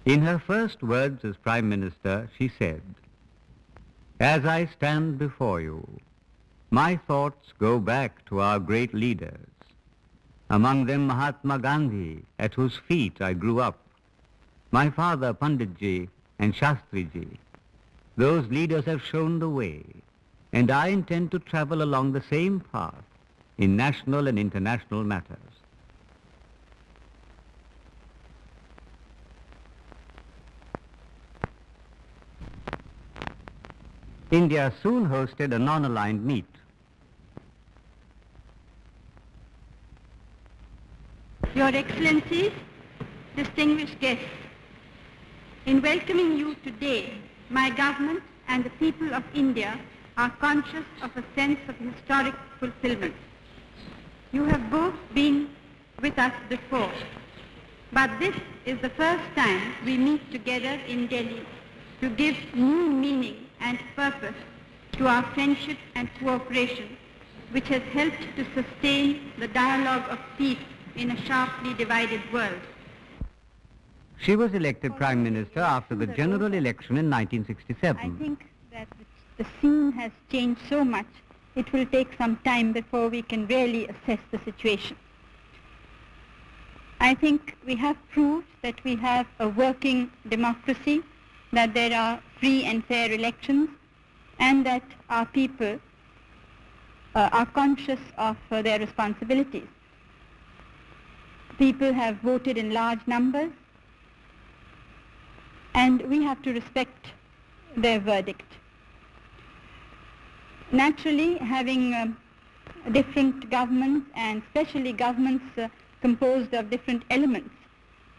In her first words as Prime Minister, she said, "As I stand before you, my thoughts go back to our great leaders, among them Mahatma Gandhi, at whose feet I grew up, my father Panditji and Shastriji. Those leaders have shown the way, and I intend to travel along the same path in national and international matters." India soon hosted a non-aligned meet. Your Excellencies, distinguished guests, in welcoming you today, my government and the people of India are conscious of a sense of historic fulfillment. You have both been with us before, but this is the first time we meet together in Delhi to give new meaning and purpose to our friendship and cooperation, which has helped to sustain the dialogue of peace in a sharply divided world. She was elected Prime Minister after the general election in 1967. I think that the scene has changed so much, it will take some time before we can really assess the situation. I think we have proved that we have a working democracy, that there are free and fair elections, and that our people are conscious of their responsibilities. People have voted in large numbers, and we have to respect their verdict. Naturally, having different governments, and especially governments composed of different elements,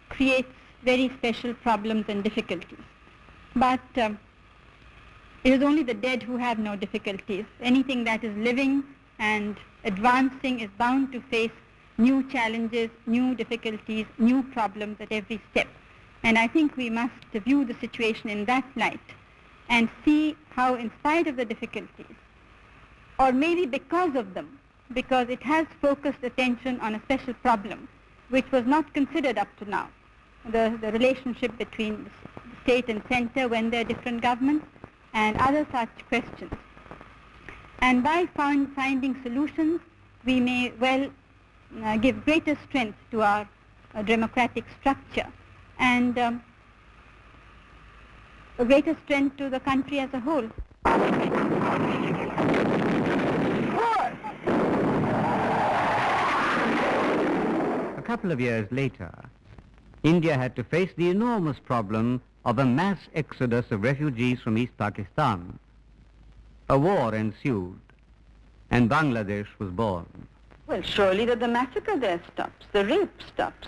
creates very special problems and difficulties. But it is only the dead who have no difficulties. Anything that is living and advancing is bound to face new challenges, new difficulties, new problems at every step. And I think we must view the situation in that light and see how, in spite of the difficulties, or maybe because of them, because it has focused attention on a special problem which was not considered up to now, the relationship between state and center when there are different governments and other such questions. And by finding solutions, we may well give greater strength to our democratic structure and a greater strength to the country as a whole. A couple of years later, India had to face the enormous problem of a mass exodus of refugees from East Pakistan. A war ensued, and Bangladesh was born. Well, surely that the massacre there stops, the rape stops,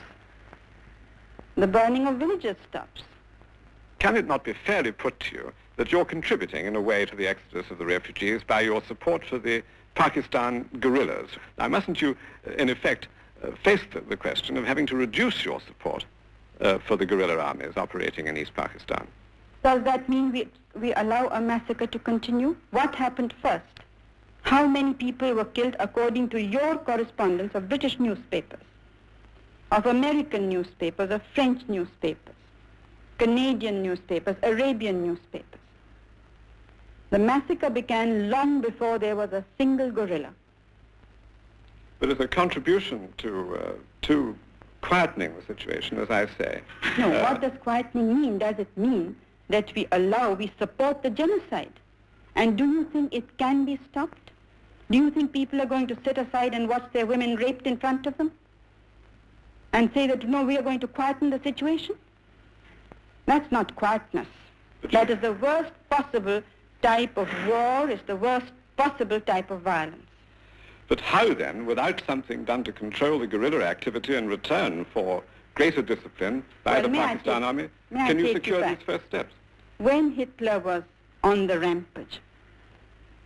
the burning of villages stops. Can it not be fairly put to you that you're contributing in a way to the exodus of the refugees by your support for the Pakistan guerrillas? Now, mustn't you, in effect, face the question of having to reduce your support for the guerrilla armies operating in East Pakistan? Does that mean we allow a massacre to continue? What happened first? How many people were killed according to your correspondence of British newspapers, of American newspapers, of French newspapers, Canadian newspapers, Arabian newspapers? The massacre began long before there was a single guerrilla. But as a contribution to quietening the situation, as I say. No, what does quietening mean? Does it mean that we support the genocide? And do you think it can be stopped? Do you think people are going to sit aside and watch their women raped in front of them? And say that, no, we are going to quieten the situation? That's not quietness. That is the worst possible type of war, is the worst possible type of violence. But how then, without something done to control the guerrilla activity in return for greater discipline by the Pakistan army, can you secure these first steps? When Hitler was on the rampage,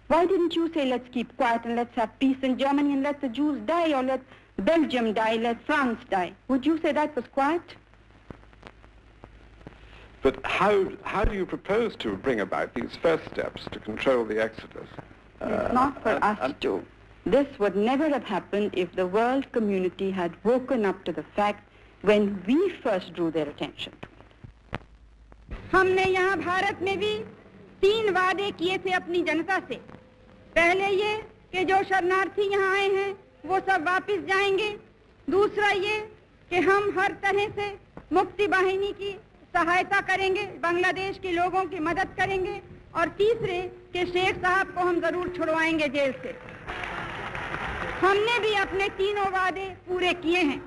why didn't you say, let's keep quiet and let's have peace in Germany and let the Jews die, or let Belgium die, let France die? Would you say that was quiet? But how do you propose to bring about these first steps to control the exodus? It's not for us to. This would never have happened if the world community had woken up to the fact when we first drew their attention to it. हमने यहाँ भारत में भी 3 वादे किए थे अपनी जनता से। पहले ये कि जो शरणार्थी यहाँ आए हैं वो सब वापस जाएंगे। दूसरा ये कि हम हर तरह से मुक्ति वाहिनी की सहायता करेंगे, बांग्लादेश के लोगों की मदद करेंगे। और तीसरे कि शेख साहब को हम जरूर छुड़वाएंगे जेल से। हमने भी अपने तीनों वादे पूरे किए हैं।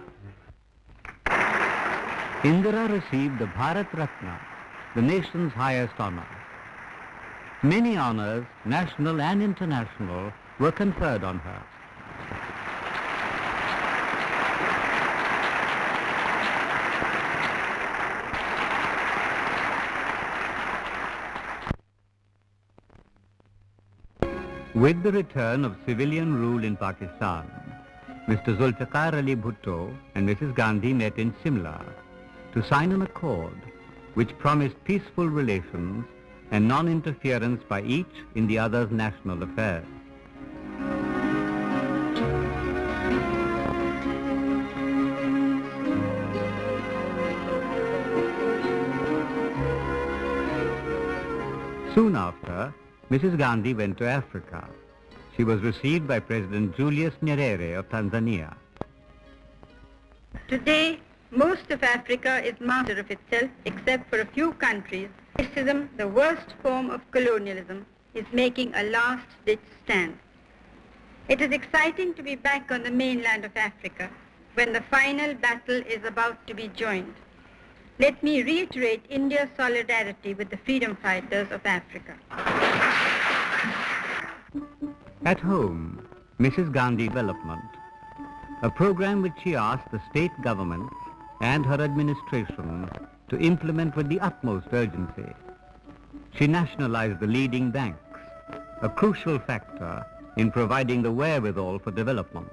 Indira received the Bharat Ratna, the nation's highest honor. Many honors, national and international, were conferred on her. With the return of civilian rule in Pakistan, Mr. Zulfikar Ali Bhutto and Mrs. Gandhi met in Simla to sign an accord which promised peaceful relations and non-interference by each in the other's national affairs. Soon after, Mrs. Gandhi went to Africa. She was received by President Julius Nyerere of Tanzania. Today, most of Africa is master of itself except for a few countries. Racism, the worst form of colonialism, is making a last-ditch stand. It is exciting to be back on the mainland of Africa when the final battle is about to be joined. Let me reiterate India's solidarity with the freedom fighters of Africa. At home, Mrs. Gandhi Development, a program which she asked the state governments and her administration to implement with the utmost urgency. She nationalized the leading banks, a crucial factor in providing the wherewithal for development.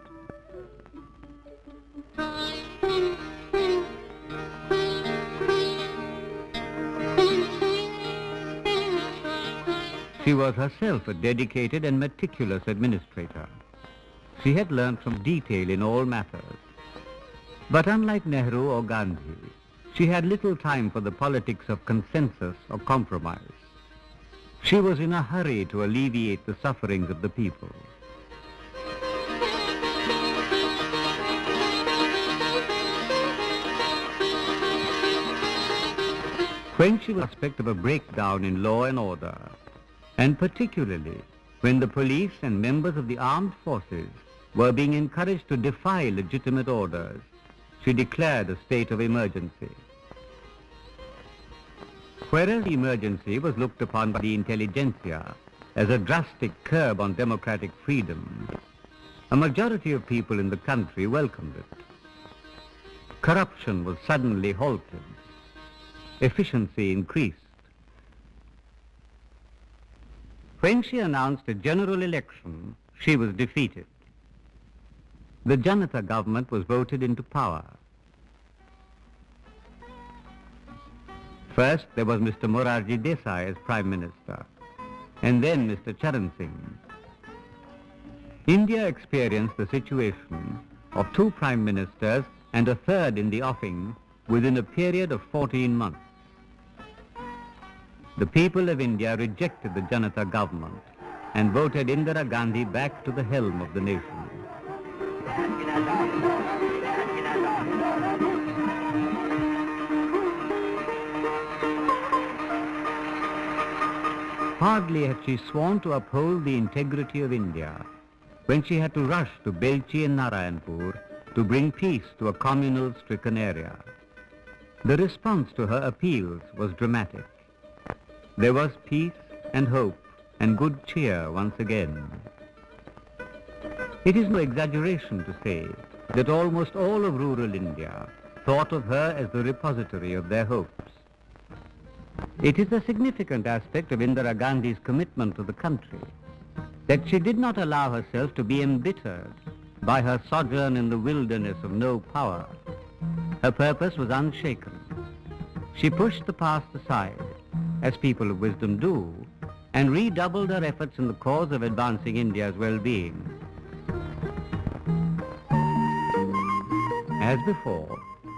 She was herself a dedicated and meticulous administrator. She had learned from detail in all matters. But unlike Nehru or Gandhi, she had little time for the politics of consensus or compromise. She was in a hurry to alleviate the sufferings of the people. When she was suspect of a breakdown in law and order, and particularly when the police and members of the armed forces were being encouraged to defy legitimate orders, she declared a state of emergency. Whereas the emergency was looked upon by the intelligentsia as a drastic curb on democratic freedom, a majority of people in the country welcomed it. Corruption was suddenly halted. Efficiency increased. When she announced a general election, she was defeated. The Janata government was voted into power. First, there was Mr. Morarji Desai as Prime Minister, and then Mr. Charan Singh. India experienced the situation of 2 Prime Ministers and a third in the offing within a period of 14 months. The people of India rejected the Janata government and voted Indira Gandhi back to the helm of the nation. Hardly had she sworn to uphold the integrity of India when she had to rush to Belchi and Narayanpur to bring peace to a communal-stricken area. The response to her appeals was dramatic. There was peace and hope and good cheer once again. It is no exaggeration to say that almost all of rural India thought of her as the repository of their hopes. It is a significant aspect of Indira Gandhi's commitment to the country that she did not allow herself to be embittered by her sojourn in the wilderness of no power. Her purpose was unshaken. She pushed the past aside, as people of wisdom do, and redoubled her efforts in the cause of advancing India's well-being. As before,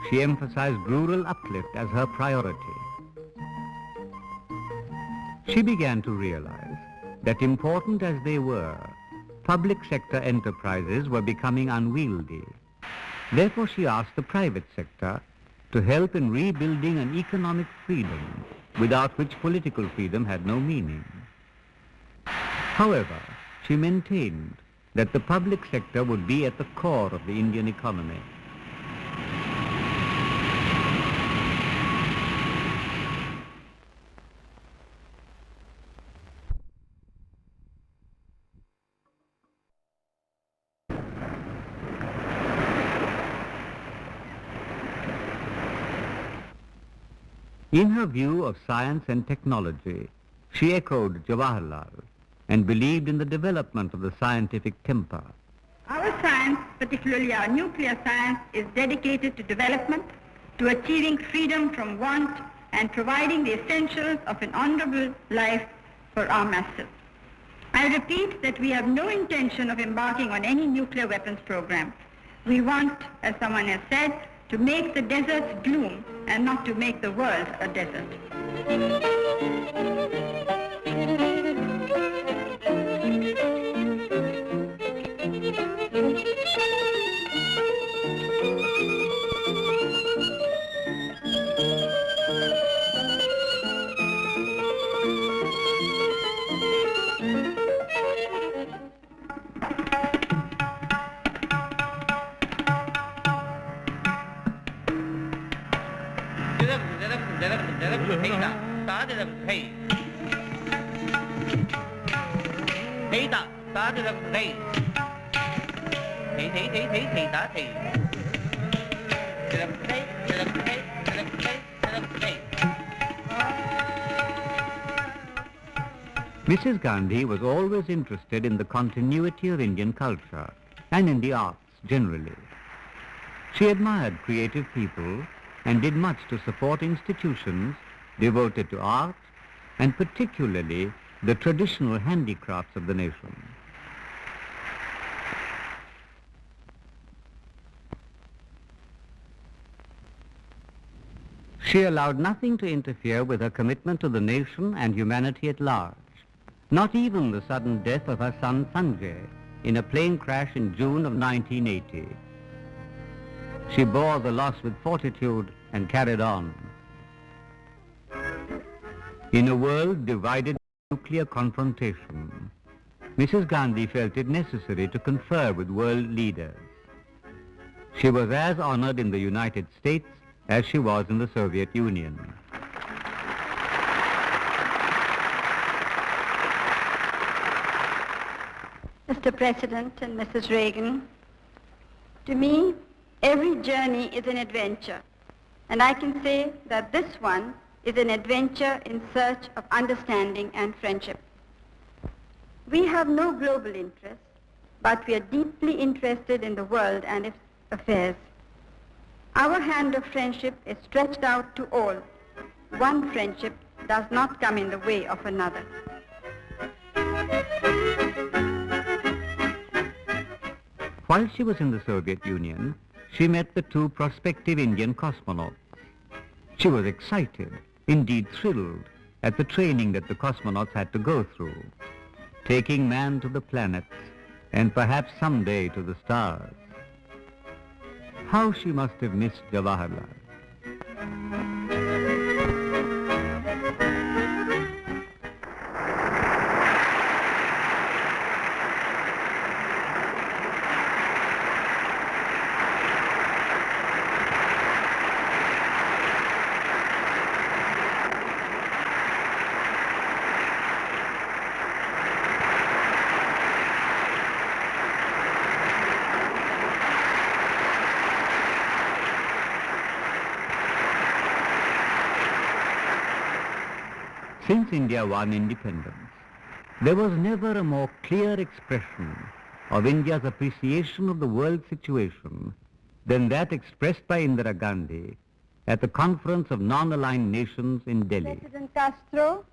she emphasized rural uplift as her priority. She began to realize that important as they were, public sector enterprises were becoming unwieldy. Therefore, she asked the private sector to help in rebuilding an economic freedom without which political freedom had no meaning. However, she maintained that the public sector would be at the core of the Indian economy. In her view of science and technology, she echoed Jawaharlal and believed in the development of the scientific temper. Our science, particularly our nuclear science, is dedicated to development, to achieving freedom from want and providing the essentials of an honorable life for our masses. I repeat that we have no intention of embarking on any nuclear weapons program. We want, as someone has said, to make the deserts bloom and not to make the world a desert. Mrs. Gandhi was always interested in the continuity of Indian culture and in the arts generally. She admired creative people and did much to support institutions devoted to art and particularly the traditional handicrafts of the nation. She allowed nothing to interfere with her commitment to the nation and humanity at large, not even the sudden death of her son Sanjay in a plane crash in June of 1980. She bore the loss with fortitude and carried on. In a world divided by nuclear confrontation, Mrs. Gandhi felt it necessary to confer with world leaders. She was as honored in the United States as she was in the Soviet Union. Mr. President and Mrs. Reagan, to me, every journey is an adventure, and I can say that this one is an adventure in search of understanding and friendship. We have no global interest, but we are deeply interested in the world and its affairs. Our hand of friendship is stretched out to all. One friendship does not come in the way of another. While she was in the Soviet Union, she met the two prospective Indian cosmonauts. She was excited, indeed thrilled, at the training that the cosmonauts had to go through, taking man to the planets and perhaps someday to the stars. How she must have missed Jawaharlal. Since India won independence, there was never a more clear expression of India's appreciation of the world situation than that expressed by Indira Gandhi at the Conference of Non-Aligned Nations in Delhi. President Castro,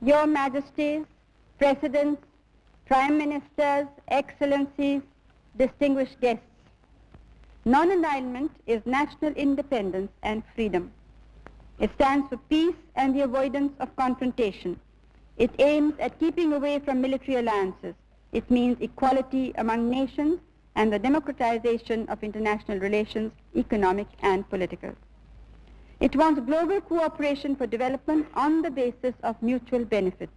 Your Majesties, Presidents, Prime Ministers, Excellencies, distinguished guests, non-alignment is national independence and freedom. It stands for peace and the avoidance of confrontation, It aims at keeping away from military alliances. It means equality among nations and the democratization of international relations, economic and political. It wants global cooperation for development on the basis of mutual benefit.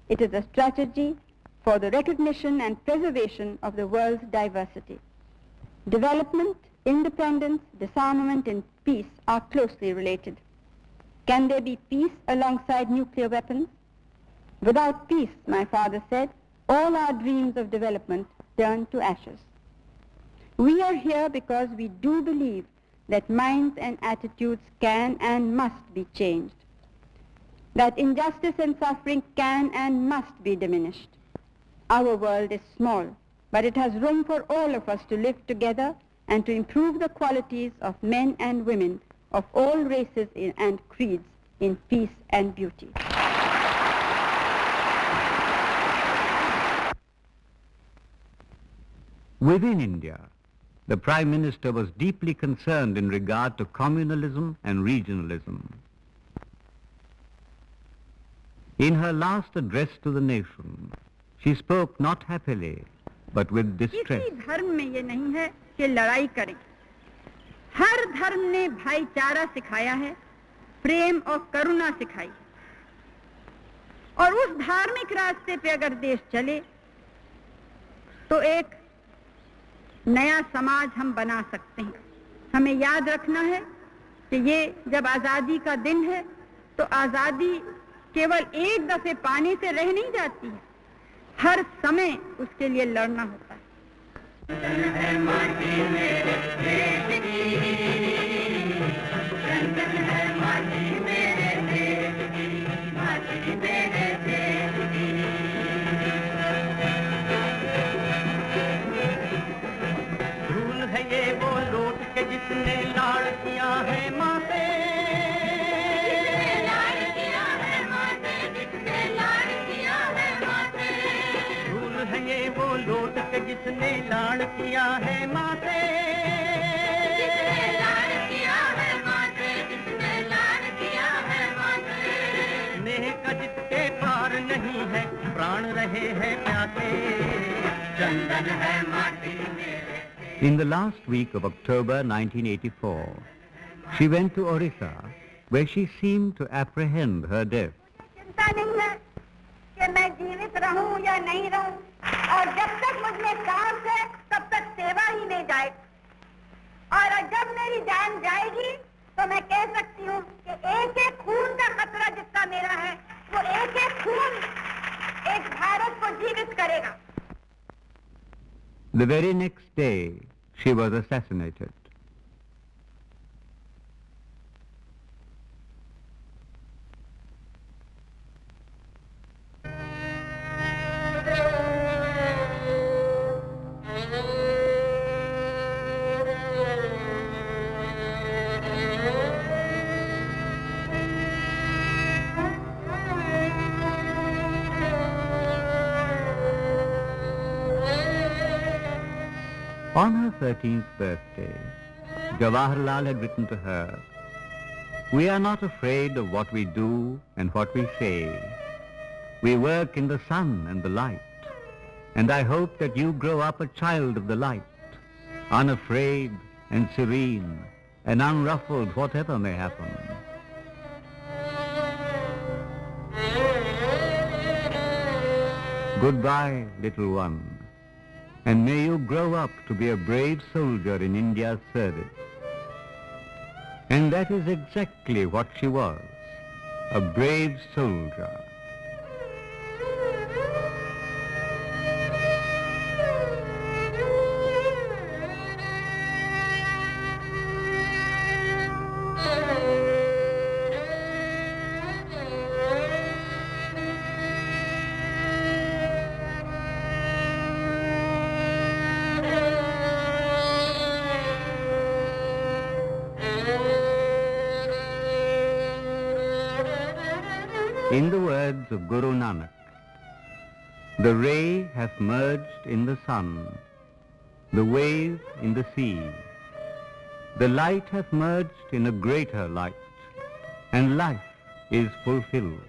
It is a strategy for the recognition and preservation of the world's diversity. Development, independence, disarmament, and peace are closely related. Can there be peace alongside nuclear weapons? Without peace, my father said, all our dreams of development turn to ashes. We are here because we do believe that minds and attitudes can and must be changed, that injustice and suffering can and must be diminished. Our world is small, but it has room for all of us to live together and to improve the qualities of men and women of all races and creeds in peace and beauty. Within India, the Prime Minister was deeply concerned in regard to communalism and regionalism. In her last address to the nation, she spoke not happily, but with distress. किसी धर्म में ये नहीं है कि लड़ाई करें। हर धर्म ने भाईचारा सिखाया है, प्रेम और करुणा सिखाई। और उस धार्मिक रास्ते पे अगर देश चले, तो एक नया समाज हम बना सकते हैं। हमें याद रखना है कि ये जब आजादी का दिन है, तो आजादी केवल एक दफे पाने से रह नहीं जाती है, हर समय उसके लिए लड़ना होता है। भूल है ये वो लौट के जिसने लाड़ किया है माँ से, ये वो लौट के जिसने लाड़ किया है माँ से, नेह का जिसके पार नहीं है, प्राण रहे हैं प्यासे, चंदन है माटी मेरे। In the last week of October 1984, she went to Orissa, where she seemed to apprehend her death. चिंता नहीं है कि मैं जीवित रहूं या नहीं रहूं, और जब तक मुझमें सांस है तब तक सेवा ही नहीं जाए, और जब मेरी जान जाएगी तो मैं कह सकती हूँ कि एक एक खून का खतरा जितना मेरा है, वो एक एक खून एक भारत को जीवित करेगा। The very next day, she was assassinated. On her 13th birthday, Jawaharlal had written to her, "We are not afraid of what we do and what we say. We work in the sun and the light, and I hope that you grow up a child of the light, unafraid and serene and unruffled whatever may happen." Goodbye, little one. And may you grow up to be a brave soldier in India's service. And that is exactly what she was, a brave soldier. In the words of Guru Nanak, the ray hath merged in the sun, the wave in the sea. The light hath merged in a greater light, and life is fulfilled.